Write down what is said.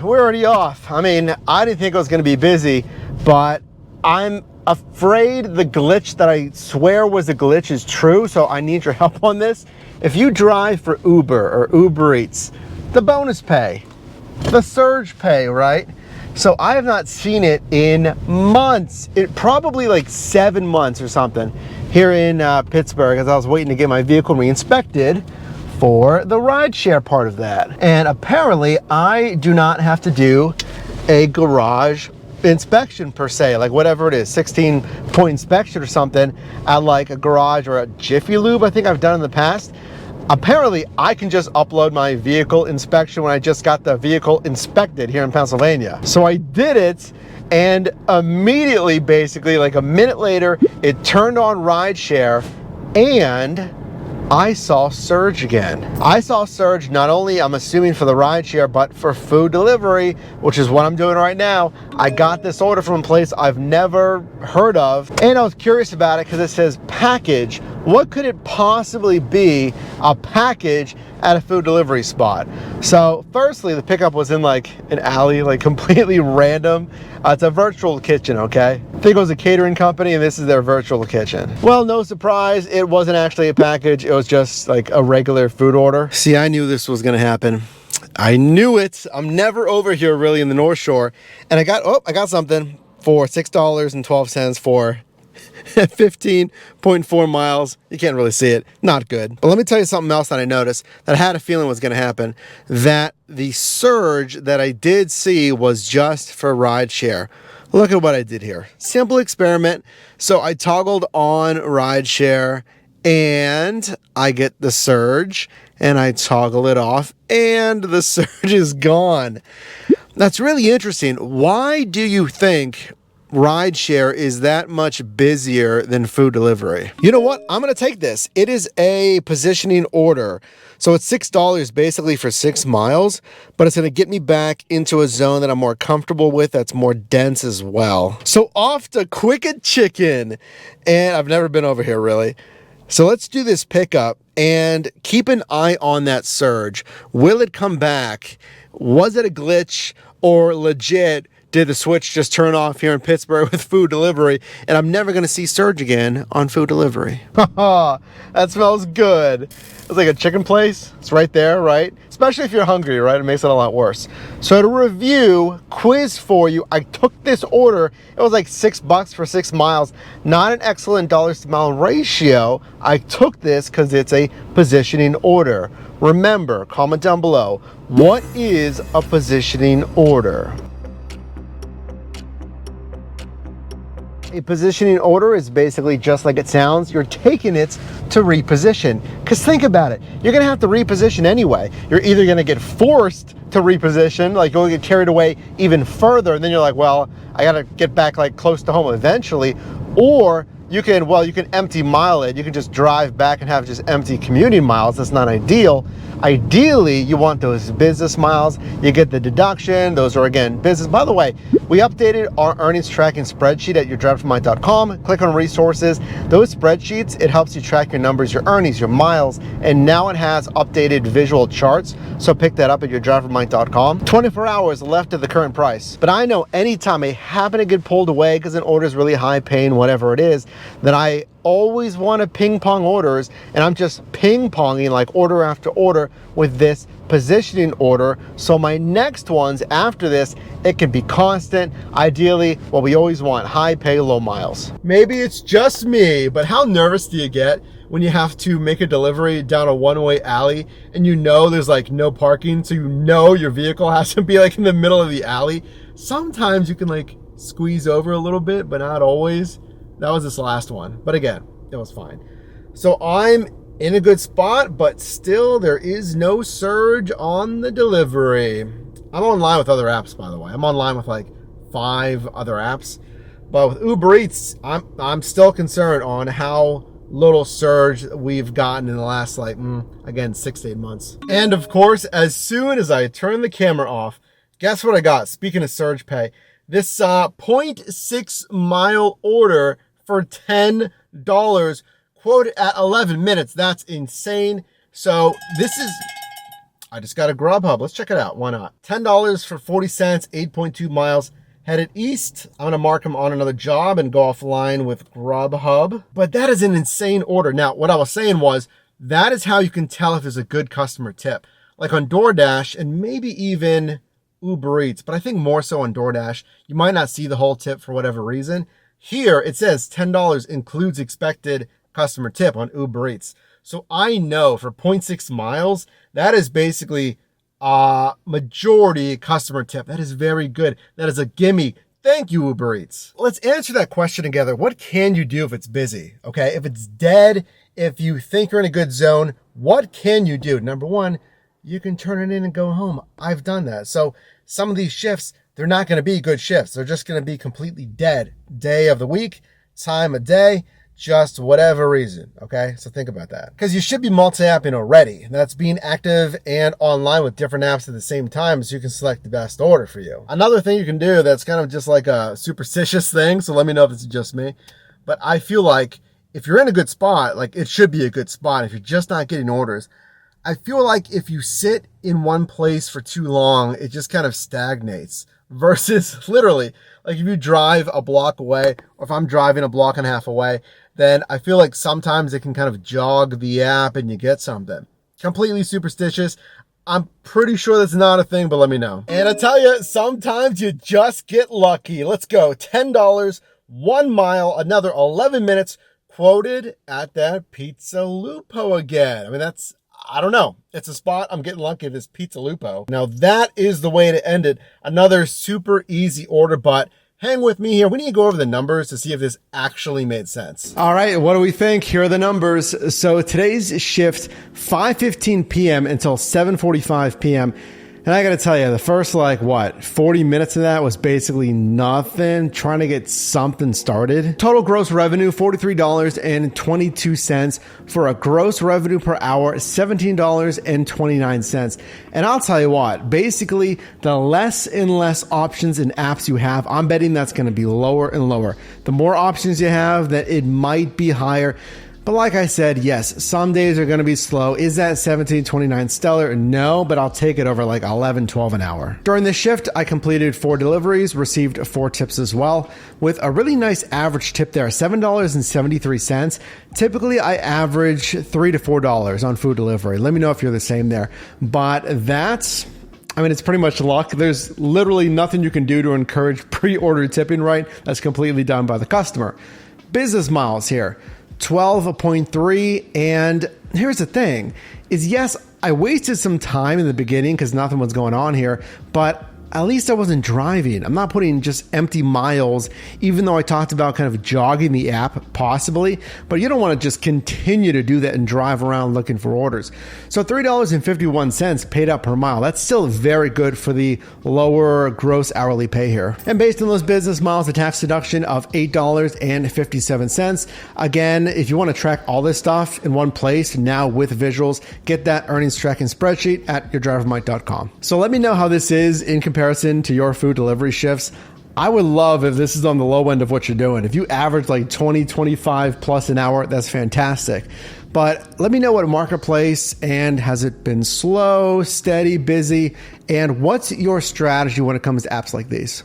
We're already off. I mean, I didn't think it was going to be busy, but I'm afraid the glitch that I swear was a glitch is true, so I need your help on this. If you drive for Uber or Uber Eats, the bonus pay, the surge pay, right? So I have not seen it in months. It probably like 7 months or something here in Pittsburgh, as I was waiting to get my vehicle re-inspected for the rideshare part of that. And apparently I do not have to do a garage inspection per se, like whatever it is, 16-point inspection or something at like a garage or a Jiffy Lube I think I've done in the past. Apparently I can just upload my vehicle inspection when I just got the vehicle inspected here in Pennsylvania. So I did it, and immediately, basically like a minute later, it turned on rideshare and I saw surge again. I saw surge not only, I'm assuming, for the rideshare, but for food delivery, which is what I'm doing right now. I got this order from a place I've never heard of, and I was curious about it because it says package. What could it possibly be, a package at a food delivery spot? So firstly, the pickup was in like an alley, like completely random. It's a virtual kitchen, okay? I think it was a catering company and this is their virtual kitchen. Well, no surprise, it wasn't actually a package. It was just like a regular food order. See, I knew this was gonna happen. I knew it. I'm never over here really in the North Shore. And I got something for $6.12 for 15.4 miles. You can't really see it. Not good. But let me tell you something else that I noticed that I had a feeling was going to happen. That the surge that I did see was just for rideshare. Look at what I did here. Simple experiment. So I toggled on rideshare and I get the surge, and I toggle it off and the surge is gone. That's really interesting. Why do you think rideshare is that much busier than food delivery? You know what? I'm going to take this. It is a positioning order. So it's $6 basically for 6 miles, but it's going to get me back into a zone that I'm more comfortable with, that's more dense as well. So off to Quicket Chicken. And I've never been over here really. So let's do this pickup and keep an eye on that surge. Will it come back? Was it a glitch or legit? Did the switch just turn off here in Pittsburgh with food delivery, and I'm never going to see surge again on food delivery? That smells good. It's like a chicken place. It's right there, right? Especially if you're hungry, right? It makes it a lot worse. So to review, quiz for you, I took this order. It was like $6 for 6 miles. Not an excellent dollars to mile ratio. I took this because it's a positioning order. Remember, comment down below, what is a positioning order? A positioning order is basically just like it sounds. You're taking it to reposition. Because think about it, you're going to have to reposition anyway. You're either going to get forced to reposition, like you'll get carried away even further, and then you're like, well, I got to get back like close to home eventually, or you can, well, you can empty mile it. You can just drive back and have just empty commuting miles. That's not ideal. Ideally, you want those business miles. You get the deduction. Those are, again, business. By the way, we updated our earnings tracking spreadsheet at yourdriveformind.com. Click on resources. Those spreadsheets, it helps you track your numbers, your earnings, your miles, and now it has updated visual charts. So pick that up at yourdriveformind.com. 24 hours left of the current price. But I know anytime I happen to get pulled away because an order is really high paying, whatever it is, that I always want to ping pong orders, and I'm just ping ponging like order after order with this positioning order. So my next ones after this, it can be constant. Ideally, what we always want, high pay, low miles. Maybe it's just me, but how nervous do you get when you have to make a delivery down a one-way alley and you know there's like no parking, so you know your vehicle has to be like in the middle of the alley? Sometimes you can like squeeze over a little bit, but not always. That was this last one, but again, it was fine. So I'm in a good spot, but still there is no surge on the delivery. I'm online with other apps, by the way. I'm online with like 5 other apps, but with Uber Eats, I'm still concerned on how little surge we've gotten in the last like, again, 6 to 8 months. And of course, as soon as I turn the camera off, guess what I got? Speaking of surge pay, this 0.6 mile order for $10, quoted at 11 minutes. That's insane. So this is, I just got a Grubhub. Let's check it out. Why not? $10 for 40 cents, 8.2 miles. Headed east. I'm going to mark him on another job and go offline with Grubhub. But that is an insane order. Now, what I was saying was, that is how you can tell if there's a good customer tip. Like on DoorDash and maybe even Uber Eats, but I think more so on DoorDash. You might not see the whole tip for whatever reason. Here, it says $10 includes expected customer tip on Uber Eats. So I know for 0.6 miles, that is basically majority customer tip. That is very good. That is a gimme. Thank you, Uber Eats. Let's answer that question together. What can you do if it's busy? Okay, if it's dead, if you think you're in a good zone, what can you do? Number one, you can turn it in and go home. I've done that. So some of these shifts, they're not going to be good shifts. They're just going to be completely dead. Day of the week, time of day, just whatever reason, okay? So think about that. Because you should be multi-apping already. That's being active and online with different apps at the same time so you can select the best order for you. Another thing you can do that's kind of just like a superstitious thing, so let me know if it's just me, but I feel like if you're in a good spot, like it should be a good spot if you're just not getting orders. I feel like if you sit in one place for too long, it just kind of stagnates versus literally, like if you drive a block away, or if I'm driving a block and a half away, then I feel like sometimes it can kind of jog the app and you get something. Completely superstitious. I'm pretty sure that's not a thing, but let me know. And I tell you, sometimes you just get lucky. Let's go. $10, 1 mile, another 11 minutes, quoted at that Pizza Lupo again. I mean, I don't know. It's a spot. I'm getting lucky at this Pizza Lupo. Now that is the way to end it. Another super easy order, but hang with me here. We need to go over the numbers to see if this actually made sense. All right, what do we think? Here are the numbers. So today's shift, 5:15 p.m. until 7:45 p.m. And I got to tell you, the first 40 minutes of that was basically nothing, trying to get something started. Total gross revenue, $43.22 for a gross revenue per hour, $17.29. And I'll tell you what, basically the less and less options and apps you have, I'm betting that's going to be lower and lower. The more options you have, that it might be higher. But like I said, yes, some days are going to be slow. Is that $17.29 stellar? No, but I'll take it over like $11, $12 an hour. During this shift, I completed 4 deliveries, received 4 tips as well, with a really nice average tip there, $7.73. Typically, I average $3 to $4 on food delivery. Let me know if you're the same there. But it's pretty much luck. There's literally nothing you can do to encourage pre-order tipping, right? That's completely done by the customer. Business miles here. 12.3, and here's the thing is, yes, I wasted some time in the beginning because nothing was going on here, but at least I wasn't driving. I'm not putting just empty miles, even though I talked about kind of jogging the app possibly, but you don't want to just continue to do that and drive around looking for orders. So $3.51 paid out per mile. That's still very good for the lower gross hourly pay here. And based on those business miles, the tax deduction of $8.57. Again, if you want to track all this stuff in one place now with visuals, get that earnings tracking spreadsheet at yourdrivermight.com. So let me know how this is in comparison to your food delivery shifts. I would love if this is on the low end of what you're doing. If you average like 20, 25 plus an hour, that's fantastic. But let me know what marketplace, and has it been slow, steady, busy, and what's your strategy when it comes to apps like these?